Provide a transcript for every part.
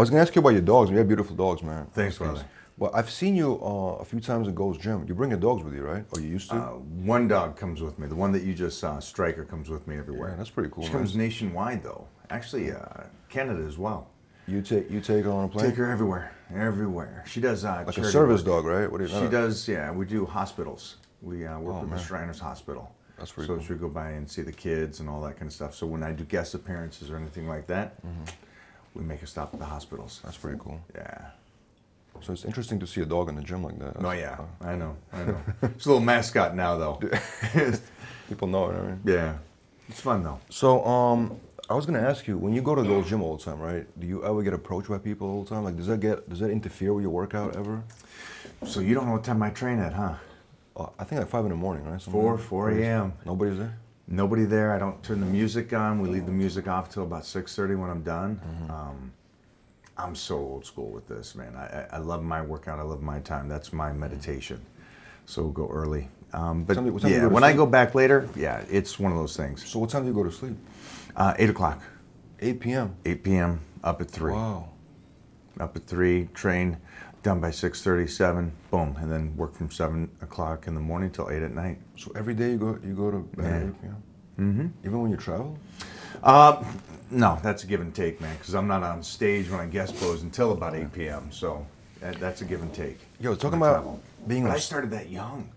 was gonna ask you about your dogs. You have beautiful dogs, man. Thanks, brother. Well, I've seen you a few times at Gold's Gym. You bring your dogs with you, right? Or you used to? One dog comes with me. The one that you just saw, Striker, comes with me everywhere. Yeah, that's pretty cool. She comes nationwide, though. Actually, Canada as well. You take her on a plane? Take her everywhere, everywhere. She does like a service dog, right? What do you She does, yeah. We do hospitals. We work with the Shriners Hospital. That's pretty cool. So she go by and see the kids and all that kind of stuff. So when I do guest appearances or anything like that, we make a stop at the hospitals. That's pretty cool. Yeah. So it's interesting to see a dog in the gym like that. Oh yeah, I know. It's a little mascot now, though. People know it, I mean. Yeah, it's fun though. So I was gonna ask you, when you go to Gold's Gym all the time, right? Do you ever get approached by people all the time? Like, does that interfere with your workout ever? So you don't know what time I train at, huh? I think like 5 in the morning, right? 4 a.m. Nobody's there? Nobody there. I don't turn the music on. We leave the music off till about 6:30 when I'm done. I'm so old school with this, man. I love my workout. I love my time. That's my meditation. So we'll go early. But yeah, when I go back later, yeah, it's one of those things. So what time do you go to sleep? 8 o'clock. 8 p.m.? 8 p.m. Up at 3. Wow. Up at 3, train, done by 6:30, 7, boom. And then work from 7 o'clock in the morning till 8 at night. So every day you go to bed at 8 p.m.? Mm-hmm. Even when you travel? No, that's a give and take, man, because I'm not on stage when I guest pose until about 8 p.m., so that's a give and take. Yo, talking about being I started that young.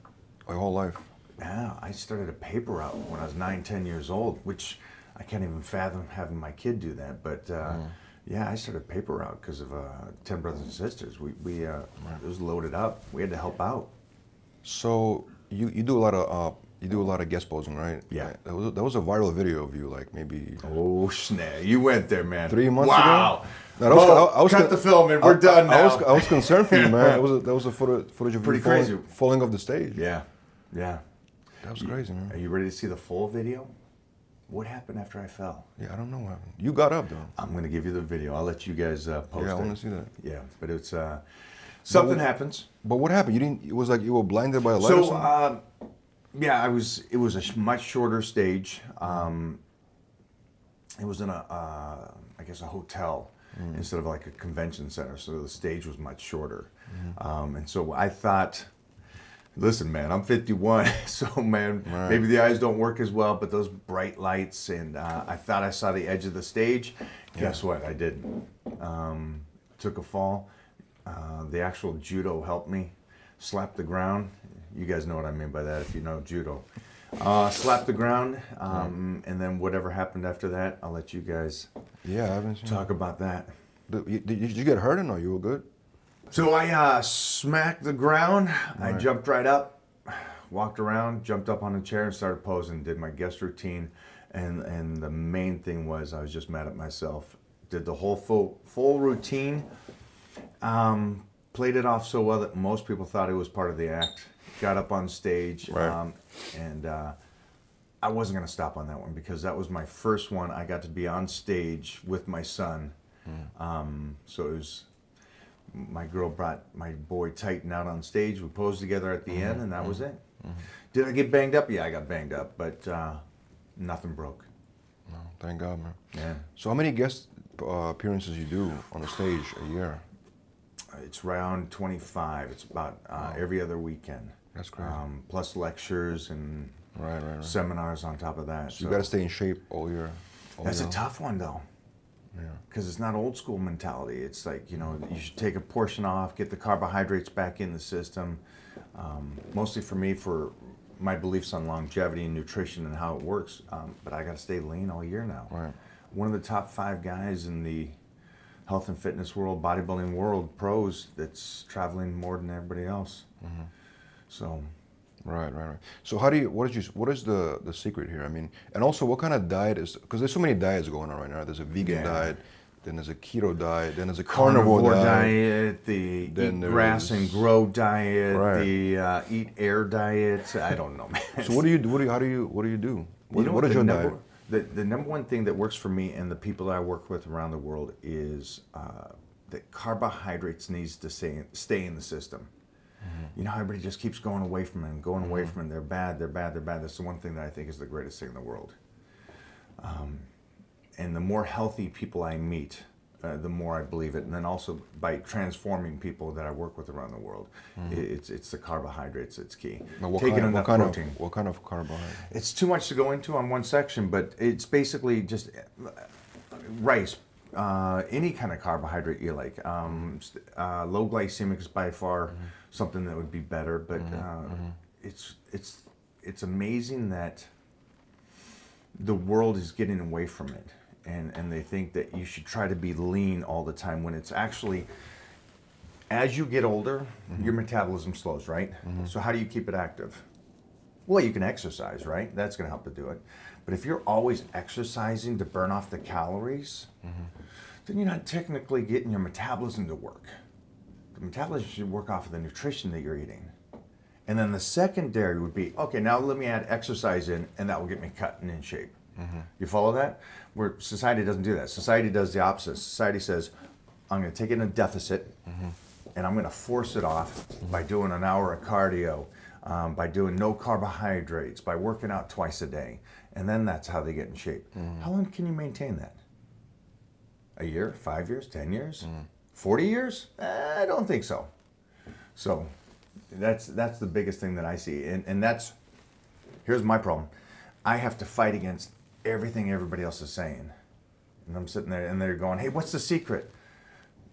My whole life. Yeah, I started a paper route when I was 9, 10 years old, which I can't even fathom having my kid do that, but yeah, I started paper route because of 10 brothers and sisters. It was loaded up. We had to help out. So you do a lot of guest posing, right? Yeah. That was a viral video of you, like maybe. Oh snap! You went there, man. 3 months ago. Wow. No, I was cut the film and we're done now. I was concerned for you, man. That was a footage of pretty you crazy falling off the stage. Yeah, yeah. That was crazy, man. Are you ready to see the full video? What happened after I fell? Yeah, I don't know what happened. You got up though. I'm gonna give you the video. I'll let you guys post it. Yeah, I want to see that. Yeah, but it's something happens. But what happened? You didn't. It was like you were blinded by a light. So yeah, it was a much shorter stage. It was in I guess a hotel instead of like a convention center. So the stage was much shorter. And so I thought, listen, man, I'm 51. So man, maybe the eyes don't work as well, but those bright lights and I thought I saw the edge of the stage. Guess what? I didn't. Took a fall. The actual judo helped me. Slapped the ground. You guys know what I mean by that if you know judo. Slapped the ground, and then whatever happened after that, I'll let you guys talk about that. Did you get hurt or no? You were good? So I smacked the ground. I jumped right up, walked around, jumped up on a chair and started posing, did my guest routine. And the main thing was I was just mad at myself. Did the whole full routine, played it off so well that most people thought it was part of the act. Got up on stage, and I wasn't going to stop on that one because that was my first one. I got to be on stage with my son. So it was, my girl brought my boy Titan out on stage. We posed together at the end, and that was it. Did I get banged up? Yeah, I got banged up, but nothing broke. No, thank God, man. Yeah. So how many guest appearances you do on the stage a year? It's around 25. It's about every other weekend. That's crazy. Plus lectures and seminars on top of that. So you got to stay in shape all year. That's a tough one, though. Yeah. Because it's not old school mentality. It's like, you know, you should take a portion off, get the carbohydrates back in the system. Mostly for me, for my beliefs on longevity and nutrition and how it works. But I got to stay lean all year now. Right. One of the top 5 guys in the health and fitness world, bodybuilding world, pros, that's traveling more than everybody else. So, right. So how do you? What is the secret here? I mean, and also what kind of diet is? Because there's so many diets going on right now. There's a vegan diet, then there's a keto diet, then there's a carnivore diet, the eat grass and grow diet, the eat air diet. I don't know, man. So what do you do? What do you do? What is your diet? The number one thing that works for me and the people that I work with around the world is that carbohydrates needs to stay in the system. You know how everybody just keeps going away from it and going away from it. They're bad. That's the one thing that I think is the greatest thing in the world. And the more healthy people I meet, the more I believe it. And then also by transforming people that I work with around the world, it's the carbohydrates that's key. Taking enough protein. What kind of carbohydrate? It's too much to go into on one section, but it's basically just rice, any kind of carbohydrate you like. Low glycemic is by far something that would be better, but it's amazing that the world is getting away from it. And they think that you should try to be lean all the time when it's actually, as you get older, your metabolism slows, right? So how do you keep it active? Well, you can exercise, right? That's going to help to do it. But if you're always exercising to burn off the calories, then you're not technically getting your metabolism to work. The metabolism should work off of the nutrition that you're eating. And then the secondary would be, okay, now let me add exercise in, and that will get me cut and in shape. You follow that? Where society doesn't do that. Society does the opposite. Society says, I'm going to take it in a deficit, and I'm going to force it off by doing an hour of cardio, by doing no carbohydrates, by working out twice a day. And then that's how they get in shape. How long can you maintain that? A year, 5 years, 10 years, 40 years? I don't think so. So that's the biggest thing that I see. And here's my problem. I have to fight against everything everybody else is saying. And I'm sitting there and they're going, hey, what's the secret?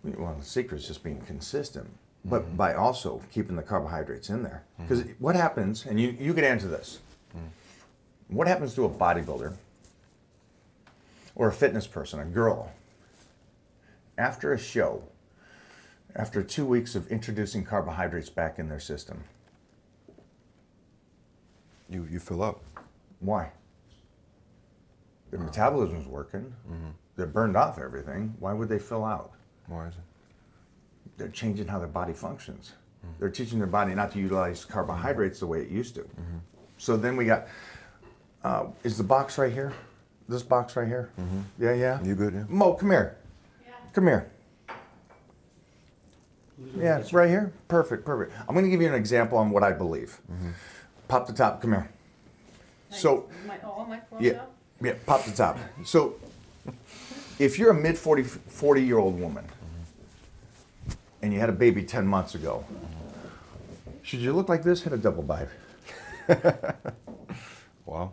Well, the secret is just being consistent, but by also keeping the carbohydrates in there. Because what happens, and you can answer this, what happens to a bodybuilder or a fitness person, a girl, after a show, after 2 weeks of introducing carbohydrates back in their system? You fill up. Why? Their metabolism's working. They're burned off everything. Why would they fill out? Why is it? They're changing how their body functions. They're teaching their body not to utilize carbohydrates the way it used to. So then we got, is the box right here? This box right here? Yeah. You good, yeah? Mo, come here. Yeah. Come here. Yeah, it's right here. Perfect. I'm going to give you an example on what I believe. Pop the top. Come here. So, All my clothes yeah, out? yeah, pop the top. So, if you're a mid 40-year-old woman and you had a baby 10 months ago, should you look like this? Hit a double dive. Wow.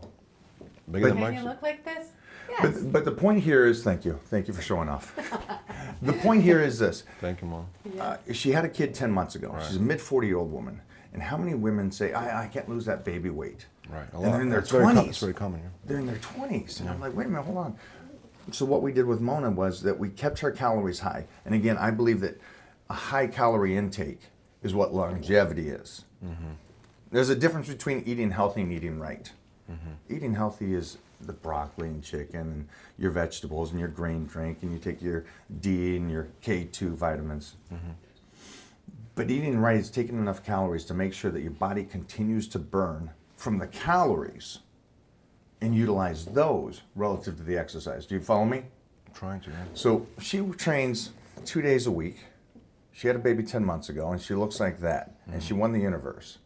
Bigger than Can Mike's? you look like this? Yes. But the point here is, thank you for showing off. The point here is this. Thank you, Mom. She had a kid 10 months ago. Right. She's a mid 40-year-old woman. And how many women say, I can't lose that baby weight? Right. A And lot. they're in their It's 20s. It's very common, yeah. They're in their 20s. And I'm like, wait a minute, hold on. So what we did with Mona was that we kept her calories high. And again, I believe that a high calorie intake is what longevity is. There's a difference between eating healthy and eating right. Eating healthy is the broccoli and chicken and your vegetables and your grain drink, and you take your D and your K2 vitamins. But eating right is taking enough calories to make sure that your body continues to burn from the calories and utilize those relative to the exercise. Do you follow me? I'm trying to, yeah. So she trains 2 days a week. She had a baby 10 months ago, and she looks like that. And she won the universe.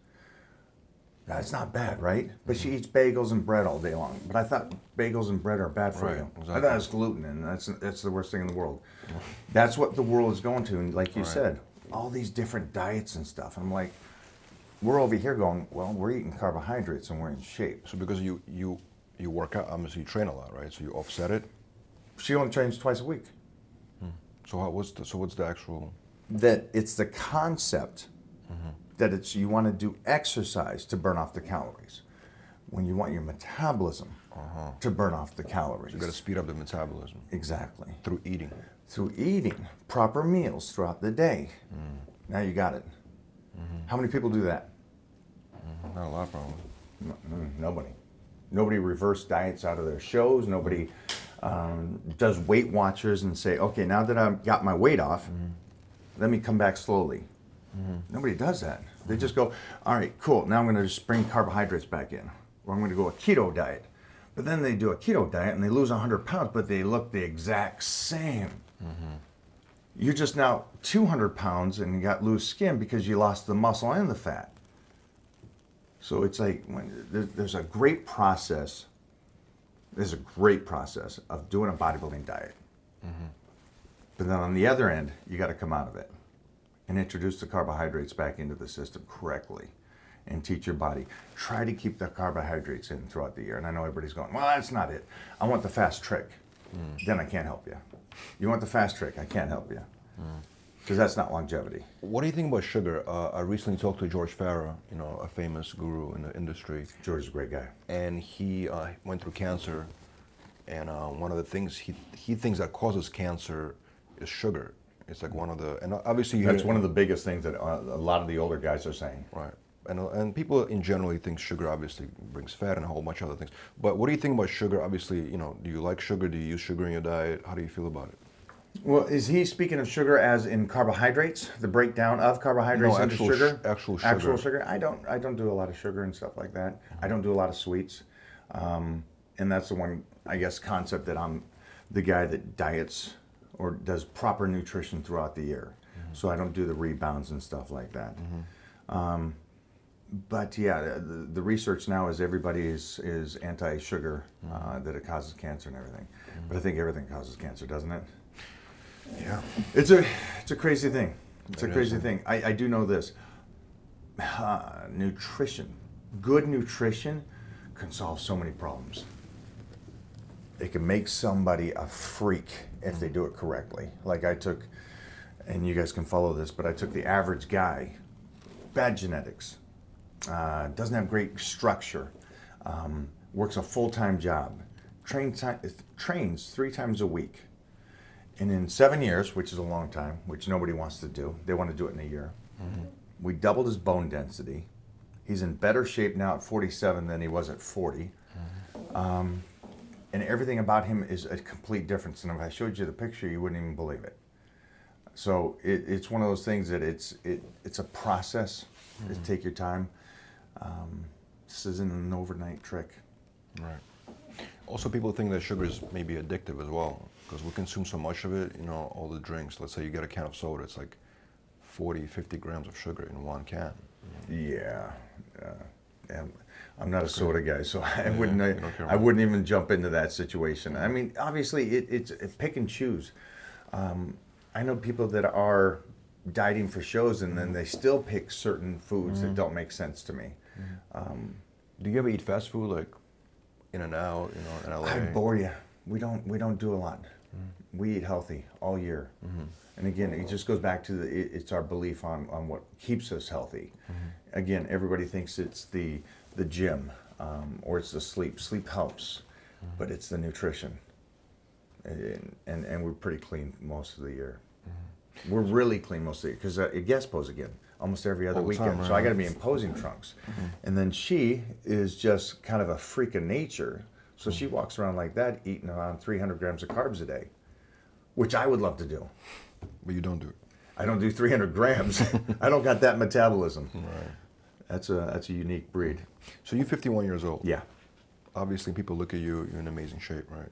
That's not bad, right? But she eats bagels and bread all day long. But I thought bagels and bread are bad for Right, you. exactly. I thought it was gluten, and that's the worst thing in the world. That's what the world is going to, and like you Right. said, all these different diets and stuff. I'm like, we're over here going, well, we're eating carbohydrates and we're in shape. So because you work out, obviously you train a lot, right? So you offset it. She only trains twice a week. So what's the actual? That it's the concept that you want to do exercise to burn off the calories when you want your metabolism to burn off the calories. You got to speed up the metabolism Exactly. through eating. Through eating proper meals throughout the day. Now you got it. How many people do that? Not a lot, probably. Nobody. Nobody reverse diets out of their shows. Nobody does Weight Watchers and say, okay, now that I've got my weight off, let me come back slowly. Nobody does that. They just go, all right, cool, now I'm going to just bring carbohydrates back in. Or I'm going to go a keto diet. But then they do a keto diet and they lose 100 pounds, but they look the exact same. You're just now 200 pounds and you got loose skin because you lost the muscle and the fat. So it's like there's a great process. There's a great process of doing a bodybuilding diet. But then on the other end, you got to come out of it and introduce the carbohydrates back into the system correctly and teach your body. Try to keep the carbohydrates in throughout the year. And I know everybody's going, well, that's not it. I want the fast trick. Then I can't help you. You want the fast trick, I can't help you. Because that's not longevity. What do you think about sugar? I recently talked to George Farah, you know, a famous guru in the industry. George is a great guy. And he went through cancer. And one of the things he thinks that causes cancer is sugar. It's like one of the, and obviously that's one of the biggest things that a lot of the older guys are saying. Right. And people in general think sugar obviously brings fat and a whole bunch of other things. But what do you think about sugar? Obviously, you know, do you like sugar? Do you use sugar in your diet? How do you feel about it? Well, is he speaking of sugar as in carbohydrates, the breakdown of carbohydrates into sugar? Actual sugar. Actual sugar. I don't do a lot of sugar and stuff like that. I don't do a lot of sweets, and that's the one, I guess, concept that I'm the guy that diets or does proper nutrition throughout the year. So I don't do the rebounds and stuff like that. But yeah, the research now is everybody is anti-sugar, that it causes cancer and everything. But I think everything causes cancer, doesn't it? Yeah. It's a crazy thing. It's a crazy thing. I do know this. Nutrition, good nutrition can solve so many problems. It can make somebody a freak if they do it correctly. Like I took, and you guys can follow this, but I took the average guy, bad genetics, doesn't have great structure, works a full-time job, trains 3 times a week. And in 7 years, which is a long time, which nobody wants to do, they want to do it in a year. We doubled his bone density. He's in better shape now at 47 than he was at 40. And everything about him is a complete difference. And if I showed you the picture, you wouldn't even believe it. So it's one of those things that it's a process. Just take your time. This isn't an overnight trick. Right. Also, people think that sugar is maybe addictive as well, because we consume so much of it, you know, all the drinks. Let's say you get a can of soda, it's like 40, 50 grams of sugar in one can. Yeah. And I'm not a soda guy, so I wouldn't even jump into that situation. I mean, obviously, it's pick and choose. I know people that are dieting for shows, and then they still pick certain foods that don't make sense to me. Do you ever eat fast food, like In-N-Out, you know, in LA? I bore you. We don't do a lot. We eat healthy all year. And again, it just goes back to it's our belief on what keeps us healthy. Again, everybody thinks it's the gym or it's the sleep. Sleep helps, but it's the nutrition. And we're pretty clean most of the year. We're really clean most of the year because a guest pose again almost every other weekend. Time, right? So I got to be in posing trunks. And then she is just kind of a freak of nature. So she walks around like that, eating around 300 grams of carbs a day, which I would love to do. But you don't do it. I don't do 300 grams. I don't got that metabolism. Right. That's a unique breed. So you're 51 years old. Yeah. Obviously, people look at you, you're in amazing shape, right?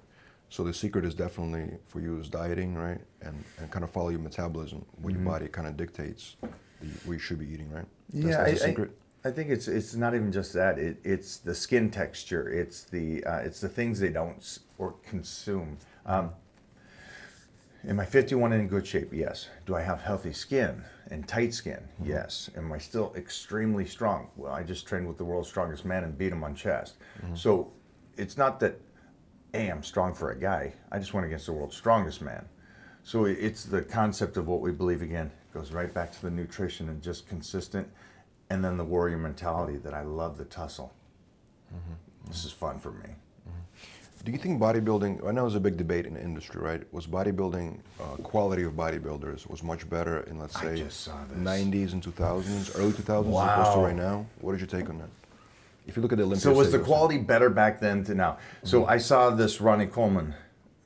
So the secret is definitely for you is dieting, right? And kind of follow your metabolism, what your body kind of dictates what you should be eating, right? That's the secret. I think it's not even just that. It's the skin texture. It's the things they don't or consume. Am I 51 and in good shape? Yes. Do I have healthy skin and tight skin? Yes. Am I still extremely strong? Well, I just trained with the world's strongest man and beat him on chest. So it's not that, hey, I'm strong for a guy. I just went against the world's strongest man. So it's the concept of what we believe, again, goes right back to the nutrition and just consistent. And then the warrior mentality that I love the tussle. This is fun for me. Do you think bodybuilding, I know there's a big debate in the industry, right? Was bodybuilding, quality of bodybuilders was much better in, let's say, 90s and 2000s, early 2000s as opposed to right now? What is your take on that? If you look at the Olympics. So was the quality better back then to now? So I saw this Ronnie Coleman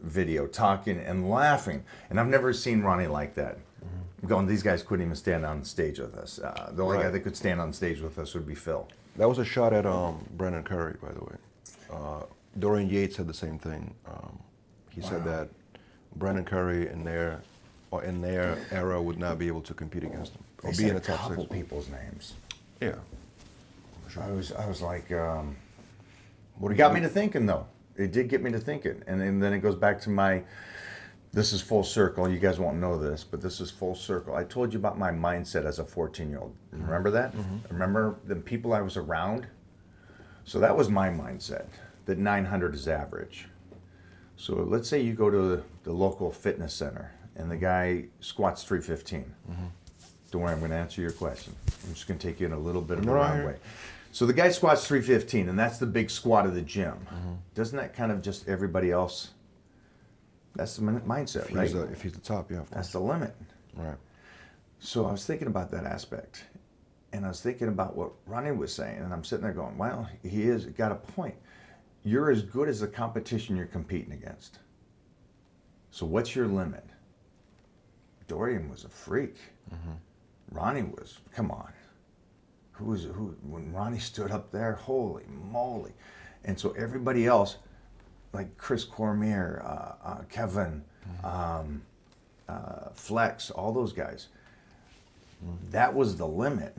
video talking and laughing, and I've never seen Ronnie like that. I'm going, these guys couldn't even stand on stage with us. The only guy that could stand on stage with us would be Phil. That was a shot at Brandon Curry, by the way. Dorian Yates said the same thing. He said that Brandon Curry in their era would not be able to compete against him or be in the top 6. A couple people's names. Yeah. Sure. I was like, what got me to thinking though. It did get me to thinking, and then it goes back to my this is full circle. You guys won't know this, but this is full circle. I told you about my mindset as a 14-year-old. Remember that? Remember the people I was around? So that was my mindset, that 900 is average. So let's say you go to the local fitness center and the guy squats 315. Don't worry, I'm going to answer your question. I'm just going to take you in a little bit of a wrong way. So the guy squats 315, and that's the big squat of the gym. Doesn't that kind of just everybody else? That's the mindset, right? If he's the top, yeah. That's the limit. Right. So I was thinking about that aspect, and I was thinking about what Ronnie was saying, and I'm sitting there going, well, he has got a point. You're as good as the competition you're competing against. So what's your limit? Dorian was a freak. Ronnie was, come on. When Ronnie stood up there, holy moly. And so everybody else, like Chris Cormier, Kevin, Flex, all those guys, that was the limit.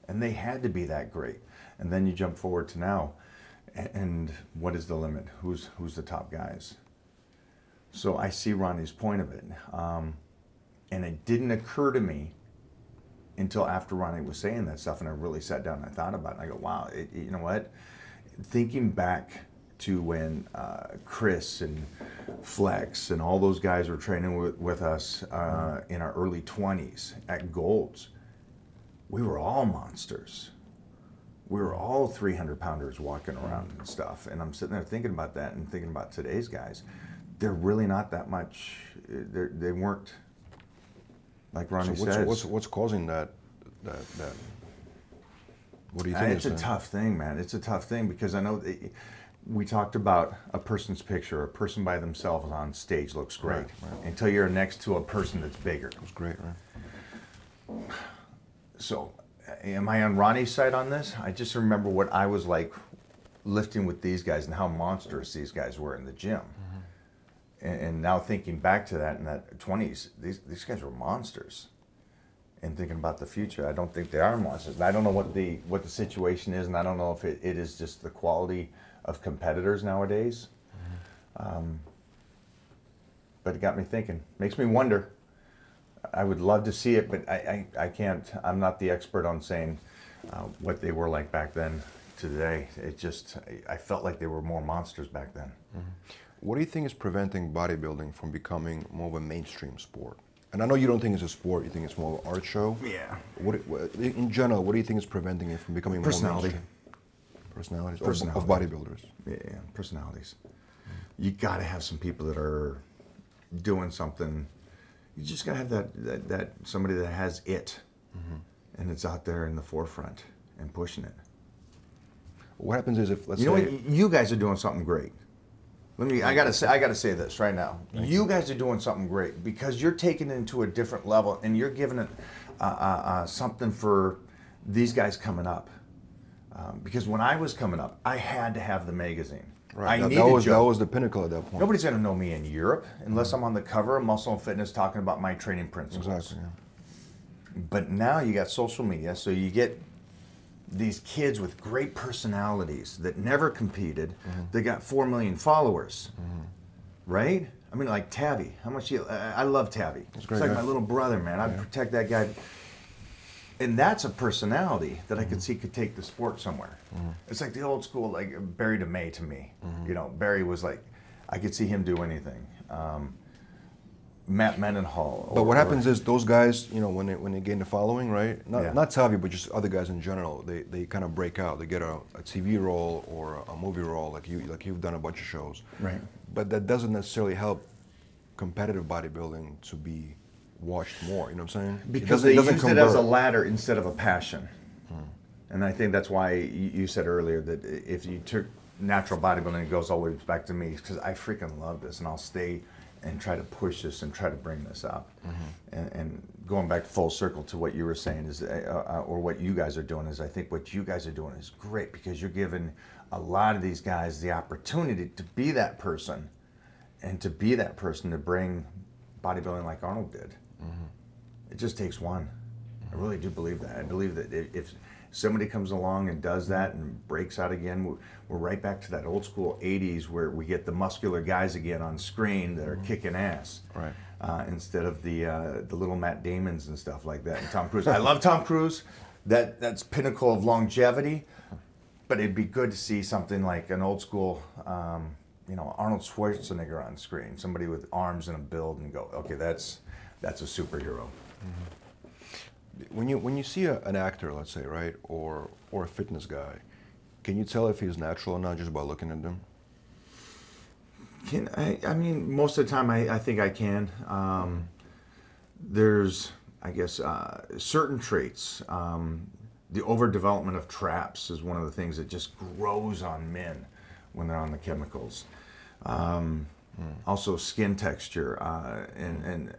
And they had to be that great. And then you jump forward to now, and what is the limit? Who's the top guys? So I see Ronnie's point of it. And it didn't occur to me until after Ronnie was saying that stuff, and I really sat down and I thought about it, and I go, wow, you know what? Thinking back to when Chris and Flex and all those guys were training with us in our early 20s at Gold's, we were all monsters. We were all 300-pounders walking around and stuff. And I'm sitting there thinking about that and thinking about today's guys. They're really not that much, they weren't, like Ronnie says. What's causing that? What do you think? It's a tough thing, man. It's a tough thing because I know we talked about a person's picture. A person by themselves on stage looks great until you're next to a person that's bigger. It was great, right? So, am I on Ronnie's side on this? I just remember what I was like lifting with these guys and how monstrous these guys were in the gym. And now thinking back to that in that 20s, these guys were monsters. And thinking about the future, I don't think they are monsters. And I don't know what the situation is, and I don't know if it is just the quality of competitors nowadays. But it got me thinking. Makes me wonder. I would love to see it, but I can't. I'm not the expert on saying what they were like back then to today. It just, I felt like they were more monsters back then. What do you think is preventing bodybuilding from becoming more of a mainstream sport? And I know you don't think it's a sport, you think it's more of an art show. Yeah. In general, what do you think is preventing it from becoming more mainstream? Personalities of bodybuilders. Yeah, personalities. You got to have some people that are doing something. You just got to have that somebody that has it, and it's out there in the forefront and pushing it. What happens is if, let's say... You know what? You guys are doing something great. I gotta say this right now. You guys are doing something great because you're taking it into a different level and you're giving it something for these guys coming up. Because when I was coming up, I had to have the magazine. Right. That was the pinnacle at that point. Nobody's gonna know me in Europe unless I'm on the cover of Muscle and Fitness talking about my training principles. Exactly. Yeah. But now you got social media, so you get these kids with great personalities that never competed. They got 4 million followers, right? I mean, like Tabby. How much? I love Tabby. It's like my little brother, man. I protect that guy. And that's a personality that I could see could take the sport somewhere. It's like the old school, like Barry DeMay to me. You know, Barry was like, I could see him do anything. Matt Mendenhall. But what happens is those guys, you know, when they gain the following, right? Not Tavi, but just other guys in general. They kind of break out. They get a TV role or a movie role, like you've done a bunch of shows. Right. But that doesn't necessarily help competitive bodybuilding to be watched more. You know what I'm saying? Because they used it as a ladder instead of a passion. And I think that's why you said earlier that if you took natural bodybuilding, it goes all the way back to me because I freaking love this, and I'll stay and try to push this and try to bring this up. And going back full circle to what you were saying is, or what you guys are doing is, I think what you guys are doing is great because you're giving a lot of these guys the opportunity to be that person and to be that person to bring bodybuilding like Arnold did. It just takes one. I really do believe that. I believe that if somebody comes along and does that and breaks out again, we're right back to that old school 80s where we get the muscular guys again on screen that are kicking ass. Right. Instead of the little Matt Damons and stuff like that. And Tom Cruise. I love Tom Cruise. That's pinnacle of longevity. But it'd be good to see something like an old school, Arnold Schwarzenegger on screen. Somebody with arms and a build, and go, okay, that's a superhero. When you see an actor, let's say, right, or a fitness guy, can you tell if he's natural or not just by looking at them? I mean, most of the time I think I can. There's, I guess, certain traits. The overdevelopment of traps is one of the things that just grows on men when they're on the chemicals. Also skin texture, and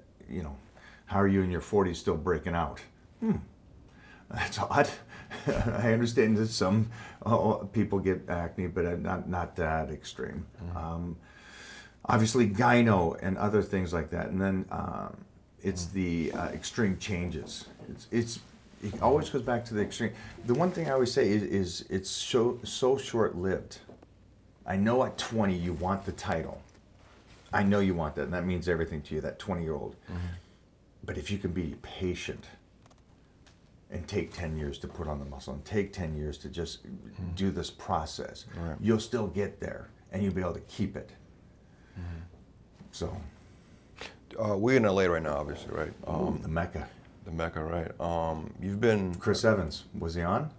how are you in your 40s still breaking out? That's odd. I understand that some people get acne, but not that extreme. Obviously gyno and other things like that. And then it's the extreme changes. It always goes back to the extreme. The one thing I always say is it's so short-lived. I know at 20 you want the title. I know you want that, and that means everything to you, that 20-year-old. But if you can be patient and take 10 years to put on the muscle and take 10 years to just do this process, you'll still get there, and you'll be able to keep it. So. We're in LA right now, obviously, right? The Mecca. The Mecca, right? You've been... Chris Evans, was he on?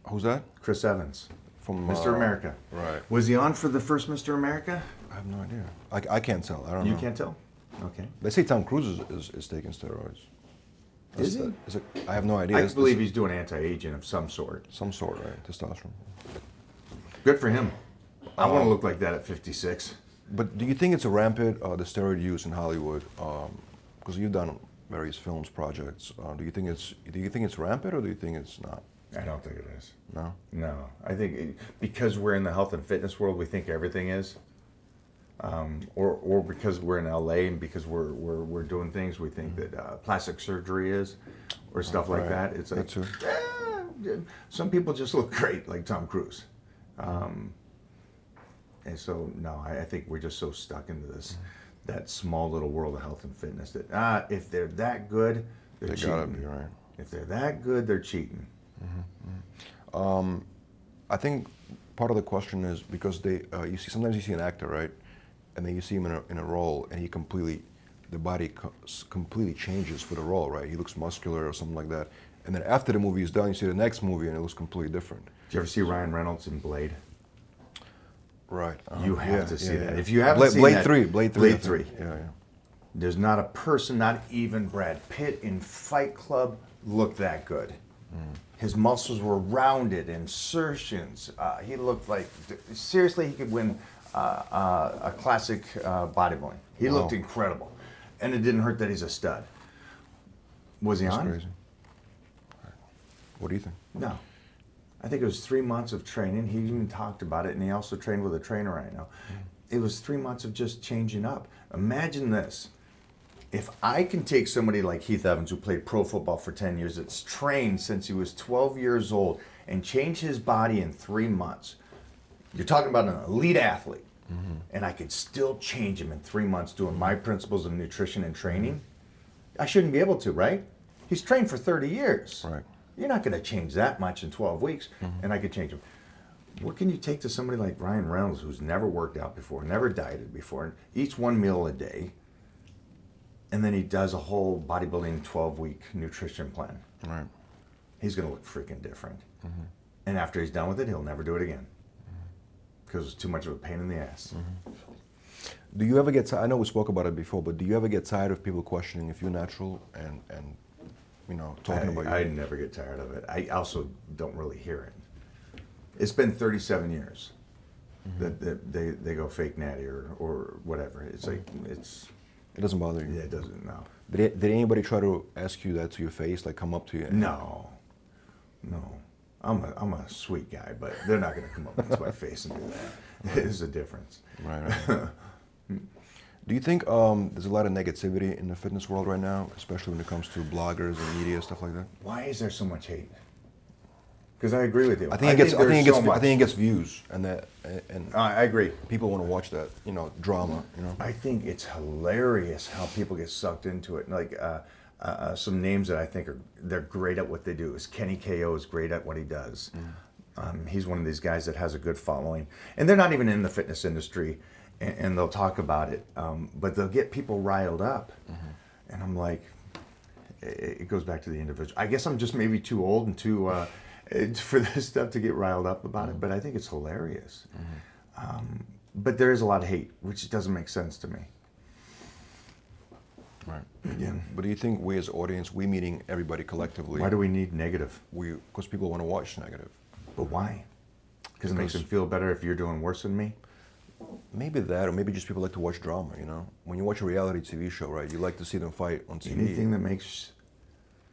Who's that? Chris Evans. From Mr. America. Right. Was he on for the first Mr. America? I have no idea. I can't tell. I don't know. You can't tell? Okay. They say Tom Cruise is taking steroids. Is he? I have no idea. I believe he's doing anti-aging of some sort. Some sort, right? Testosterone. Good for him. I want to look like that at 56. But do you think it's a rampant, the steroid use in Hollywood? Because you've done various films, projects. Do you think it's rampant, or do you think it's not? I don't think it is. No? No. I think because we're in the health and fitness world, we think everything is. Or because we're in LA and because we're doing things, we think that plastic surgery is, or stuff like that. It's like, some people just look great, like Tom Cruise. And so, no, I think we're just so stuck into this, that small little world of health and fitness that, if they're that good, they're cheating. Gotta be, right. If they're that good, they're cheating. I think part of the question is because sometimes you see an actor, right, and then you see him in a role, and the body completely changes for the role, right? He looks muscular or something like that, and then after the movie is done, you see the next movie, and it looks completely different. Did you ever see Ryan Reynolds in Blade? Right. You have to see that. If you haven't seen Blade that, 3. Blade 3. Yeah. There's not a person, not even Brad Pitt in Fight Club, looked that good. His muscles were rounded, insertions. He looked like, seriously, he could win a classic bodybuilding. He looked incredible. And it didn't hurt that he's a stud. Was he on? That's crazy. What do you think? No. I think it was 3 months of training. He even talked about it, and he also trained with a trainer right now. It was 3 months of just changing up. Imagine this. If I can take somebody like Heath Evans, who played pro football for 10 years, that's trained since he was 12 years old, and change his body in 3 months, you're talking about an elite athlete, and I could still change him in 3 months doing my principles of nutrition and training, I shouldn't be able to, right? He's trained for 30 years. Right. You're not going to change that much in 12 weeks, and I could change him. What can you take to somebody like Ryan Reynolds, who's never worked out before, never dieted before, eats 1 meal a day, and then he does a whole bodybuilding 12-week nutrition plan? Right. He's going to look freaking different. And after he's done with it, he'll never do it again. Because it's too much of a pain in the ass. Do you ever get, I know we spoke about it before, but do you ever get tired of people questioning if you're natural and talking about you? I never get tired of it. I also don't really hear it. It's been 37 years that they go fake Natty or whatever. It's like, It doesn't bother you? Yeah, it doesn't, no. Did anybody try to ask you that to your face, like come up to you? No. I'm a sweet guy, but they're not going to come up to my face and do that. There's a difference. Right. Do you think there's a lot of negativity in the fitness world right now, especially when it comes to bloggers and media, stuff like that? Why is there so much hate? Because I agree with you. I think it gets views, and I agree. People want to watch that, drama. I think it's hilarious how people get sucked into it. Like some names that I think they're great at what they do is Kenny KO is great at what he does. He's one of these guys that has a good following, and they're not even in the fitness industry, and they'll talk about it, but they'll get people riled up, and I'm like, it goes back to the individual. I guess I'm just maybe too old and too. For this stuff to get riled up about it, but I think it's hilarious. But there is a lot of hate, which doesn't make sense to me. Right. Yeah. But do you think we as audience, we meeting everybody collectively? Why do we need negative? Because people want to watch negative. But why? Because it makes them feel better if you're doing worse than me? Maybe that, or maybe just people like to watch drama, When you watch a reality TV show, right, you like to see them fight on TV. Anything that makes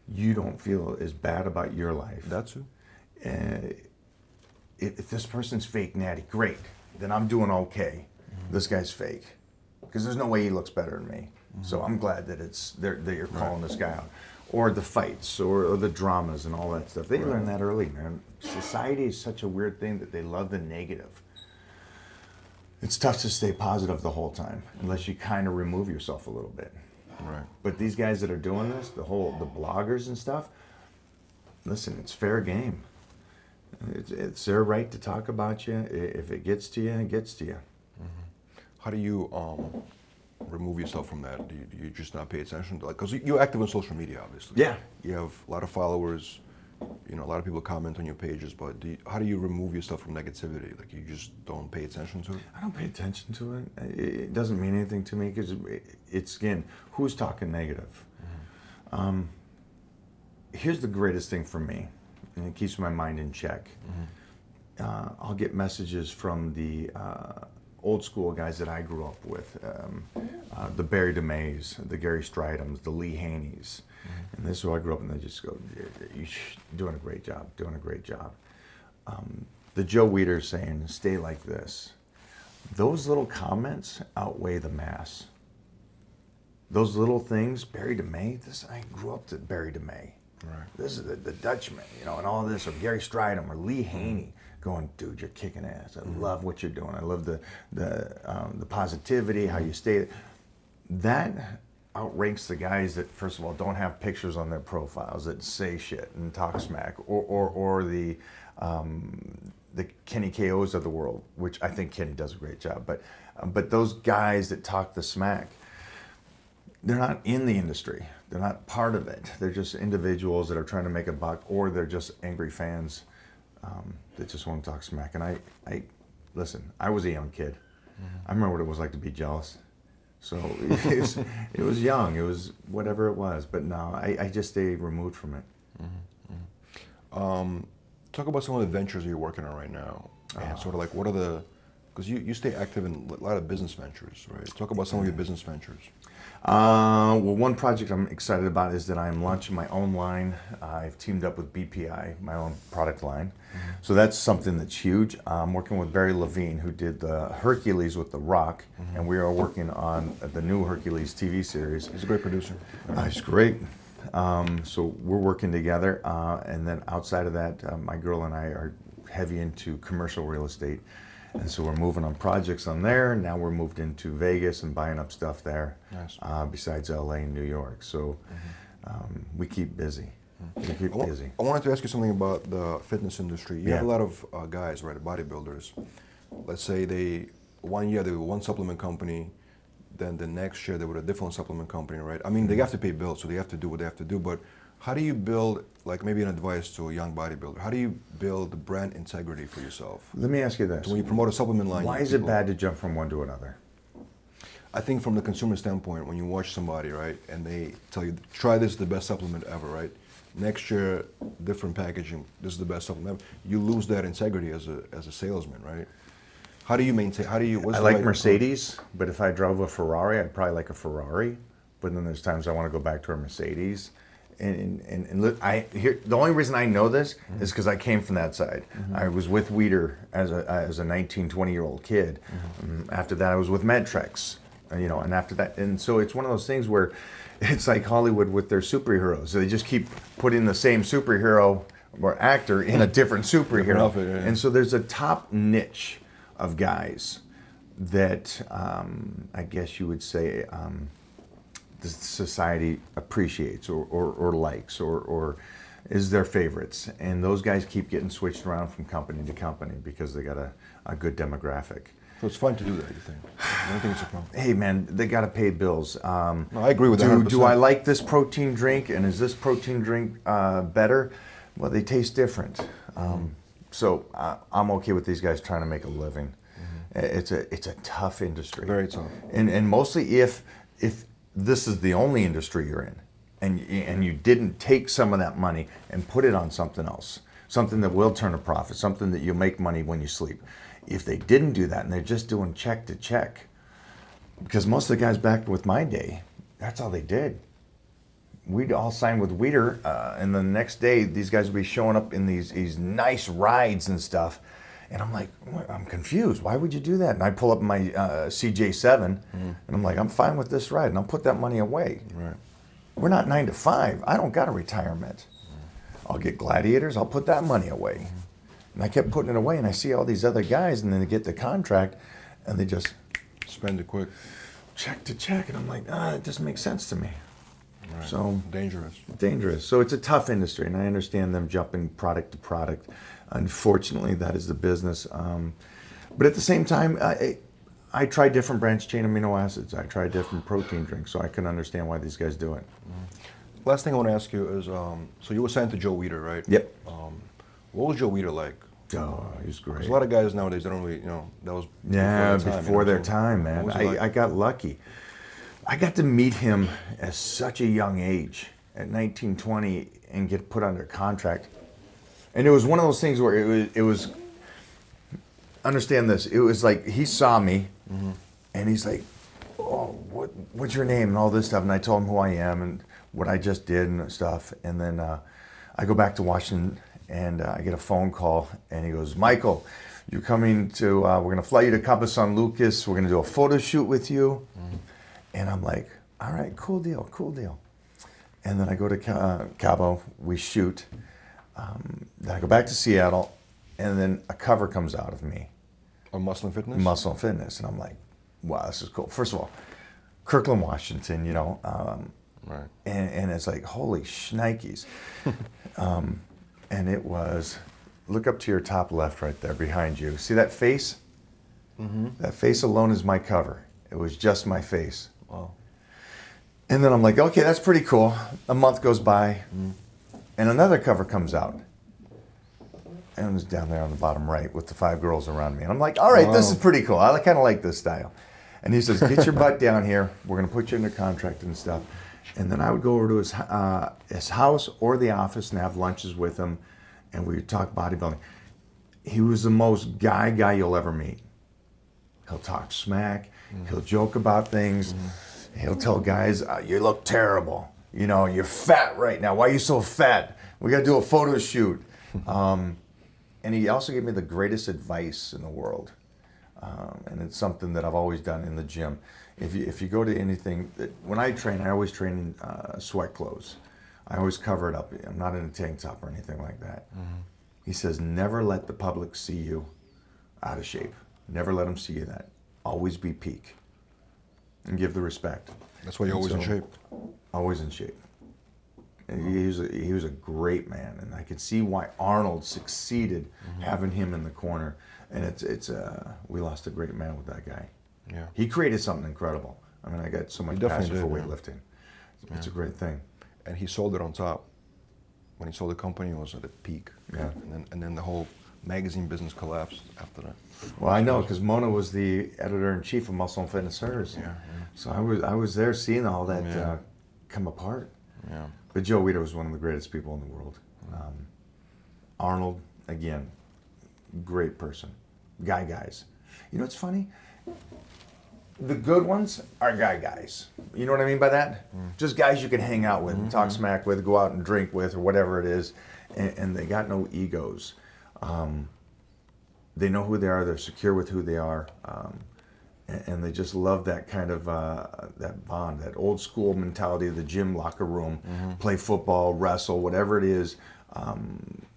you don't feel as bad about your life. That too. If this person's fake Natty, great. Then I'm doing okay. This guy's fake, because there's no way he looks better than me. So I'm glad that that you're calling this guy out, or the fights, or the dramas and all that stuff. They learn that early, man. Society is such a weird thing that they love the negative. It's tough to stay positive the whole time unless you kind of remove yourself a little bit. Right. But these guys that are doing this, the bloggers and stuff, listen, it's fair game. It's their right to talk about you. If it gets to you, it gets to you. How do you remove yourself from that? Do you just not pay attention to, because you're active on social media, obviously. Yeah. You have a lot of followers. A lot of people comment on your pages. But how do you remove yourself from negativity? Like, you just don't pay attention to it? I don't pay attention to it. It doesn't mean anything to me, because it's, again, who's talking negative? Here's the greatest thing for me, and it keeps my mind in check. I'll get messages from the old school guys that I grew up with, the Barry DeMays, the Gary Stridhams, the Lee Haneys. And this is who I grew up, and they just go, "You're doing a great job, doing a great job." The Joe Weider saying, "Stay like this." Those little comments outweigh the mass. Those little things, Barry DeMay, I grew up to Barry DeMay. Right. This is the Dutchman, and all this, or Gary Stridham, or Lee Haney, going, "Dude, you're kicking ass. I love what you're doing. I love the positivity, how you stay." That outranks the guys that, first of all, don't have pictures on their profiles, that say shit and talk smack, or the Kenny KOs of the world, which I think Kenny does a great job. But those guys that talk the smack, they're not in the industry. They're not part of it. They're just individuals that are trying to make a buck, or they're just angry fans that just want to talk smack. And I listen, I was a young kid. I remember what it was like to be jealous. So it was young. It was whatever it was. But no, I just stay removed from it. Talk about some of the ventures you're working on right now. And sort of like, what are the, because you stay active in a lot of business ventures, right? Talk about some of your business ventures. Well, one project I'm excited about is that I'm launching my own line. I've teamed up with BPI, my own product line. So that's something that's huge. I'm working with Barry Levine, who did the Hercules with The Rock, and we are working on the new Hercules TV series. He's a great producer. He's great. So we're working together, and then outside of that, my girl and I are heavy into commercial real estate. And so we're moving on projects on there. Now we're moved into Vegas and buying up stuff there, nice. Besides LA and New York. So we keep busy. We keep busy. I wanted to ask you something about the fitness industry. You have a lot of guys, right, bodybuilders. Let's say one year they were one supplement company, then the next year they were a different supplement company, right? I mean, they have to pay bills, so they have to do what they have to do. But how do you build, like maybe an advice to a young bodybuilder, how do you build brand integrity for yourself? Let me ask you this. So when you promote a supplement line, why is it bad to jump from one to another? I think from the consumer standpoint, when you watch somebody, right, and they tell you, try this, the best supplement ever, right? Next year, different packaging, this is the best supplement ever. You lose that integrity as a salesman, right? How do you maintain, what's I like Mercedes, but if I drove a Ferrari, I'd probably like a Ferrari. But then there's times I want to go back to a Mercedes. And the only reason I know this is because I came from that side. I was with Weider as a 19, 20-year-old kid. After that, I was with Medtrex. you know, and after that, and so it's one of those things where it's like Hollywood with their superheroes. They just keep putting the same superhero or actor in a different superhero. Outfit, yeah. And so there's a top niche of guys that I guess you would say the society appreciates or likes or is their favorites. And those guys keep getting switched around from company to company because they got a good demographic. So it's fun to do that, you think? I don't think it's a problem. Hey man, they got to pay bills. No, I agree with that 100%. Do I like this protein drink, and is this protein drink better? Well, they taste different. So I'm okay with these guys trying to make a living. It's a tough industry. Very tough. And mostly if this is the only industry you're in, and you didn't take some of that money and put it on something else, something that will turn a profit, something that you'll make money when you sleep. If they didn't do that and they're just doing check to check, because most of the guys back with my day, that's all they did. We'd all sign with Weider, and the next day these guys would be showing up in these nice rides and stuff, and I'm like, I'm confused. Why would you do that? And I pull up my CJ7, and I'm like, I'm fine with this ride, and I'll put that money away. Right. We're not 9 to 5. I don't got a retirement. I'll get Gladiators. I'll put that money away. And I kept putting it away, and I see all these other guys, and then they get the contract, and they just spend it quick, check to check, and I'm like, it doesn't make sense to me. Right. So dangerous. So it's a tough industry, and I understand them jumping product to product. Unfortunately, that is the business. But at the same time, I try different branched chain amino acids. I try different protein drinks, so I can understand why these guys do it. Last thing I want to ask you is, so you were signed to Joe Weider, right? Yep. What was Joe Weider like? Oh, he was great. There's a lot of guys nowadays that don't really, that was before their time, man. I got lucky. I got to meet him at such a young age, at 19, 20, and get put under contract. And it was one of those things where it was understand this, it was like he saw me, and he's like, oh, what's your name and all this stuff, and I told him who I am and what I just did and stuff, and then I go back to Washington, and I get a phone call, and he goes, Michael, you're coming to, we're going to fly you to Cabo San Lucas, we're going to do a photo shoot with you. And I'm like, all right, cool deal. And then I go to Cabo, we shoot, then I go back to Seattle, and then a cover comes out of me. On Muscle and Fitness? Muscle and Fitness, and I'm like, wow, this is cool. First of all, Kirkland, Washington, right. And it's like, holy shnikes. And it was, look up to your top left right there behind you. See that face? That face alone is my cover. It was just my face. Wow. And then I'm like, okay, that's pretty cool. A month goes by, and another cover comes out. And it was down there on the bottom right with the 5 girls around me. And I'm like, all right, this is pretty cool. I kind of like this style. And he says, get your butt down here. We're going to put you under contract and stuff. And then I would go over to his house or the office and have lunches with him, and we would talk bodybuilding. He was the most guy you'll ever meet. He'll talk smack. He'll joke about things. He'll tell guys, you look terrible. You're fat right now. Why are you so fat? We got to do a photo shoot. And he also gave me the greatest advice in the world. And it's something that I've always done in the gym. If you go to anything, when I train, I always train in sweat clothes. I always cover it up. I'm not in a tank top or anything like that. He says, never let the public see you out of shape. Never let them see you that. Always be peak. And give the respect. That's why you're always in shape. Always in shape. And he was a great man, and I could see why Arnold succeeded having him in the corner. And we lost a great man with that guy. Yeah. He created something incredible. I mean, I got so much passion for weightlifting. It's a great thing. And he sold it on top. When he sold the company, it was at a peak. Yeah. And then the whole magazine business collapsed after that. Well, I know, because Mona was the editor-in-chief of Muscle and Fitness Hers. Yeah. So I was there seeing all that come apart. Yeah. But Joe Weider was one of the greatest people in the world. Arnold, again, great person. Guys. You know what's funny? The good ones are guys. You know what I mean by that? Just guys you can hang out with, and talk smack with, go out and drink with, or whatever it is. And they got no egos. They know who they are. They're secure with who they are. and they just love that kind of that bond, that old school mentality of the gym locker room, play football, wrestle, whatever it is,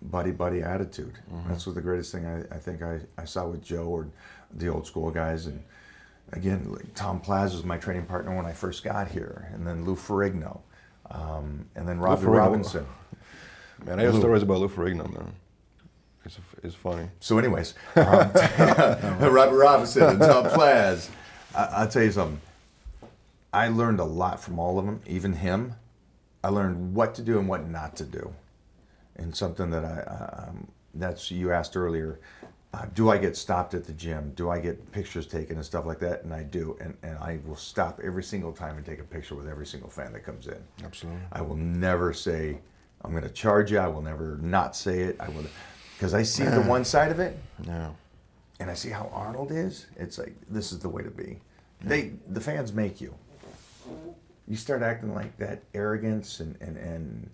buddy attitude. That's what the greatest thing I think I saw with Joe or the old school guys. And again, like Tom Plaza was my training partner when I first got here, and then Lou Ferrigno, and then Robbie Robinson. Man, I have stories about Lou Ferrigno, man. It's funny. So anyways, Robbie Robinson and Tom Plaz, I'll tell you something. I learned a lot from all of them, even him. I learned what to do and what not to do. And something that that's, you asked earlier, do I get stopped at the gym? Do I get pictures taken and stuff like that? And I do. And I will stop every single time and take a picture with every single fan that comes in. Absolutely. I will never say, I'm going to charge you. I will never not say it. I will, because I see the one side of it. Yeah. And I see how Arnold is. It's like, this is the way to be. The fans make you. You start acting like that arrogance and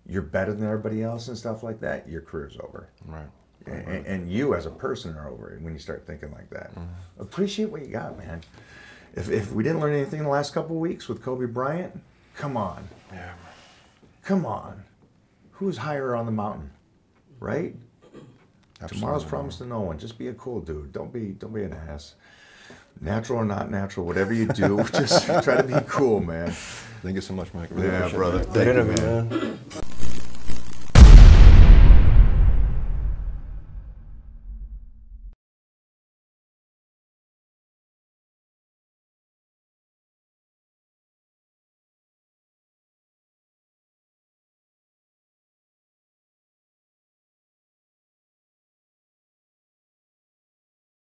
you're better than everybody else and stuff like that, your career's over. Right. And you as a person are over it when you start thinking like that. Appreciate what you got, man. If we didn't learn anything in the last couple of weeks with Kobe Bryant, come on. Yeah. Come on. Who's higher on the mountain? Right? Absolutely. Tomorrow's promised to no one. Just be a cool dude. Don't be an ass. Natural or not natural, whatever you do, just try to be cool, man. Thank you so much, Mike. Yeah, brother. Thank you, man.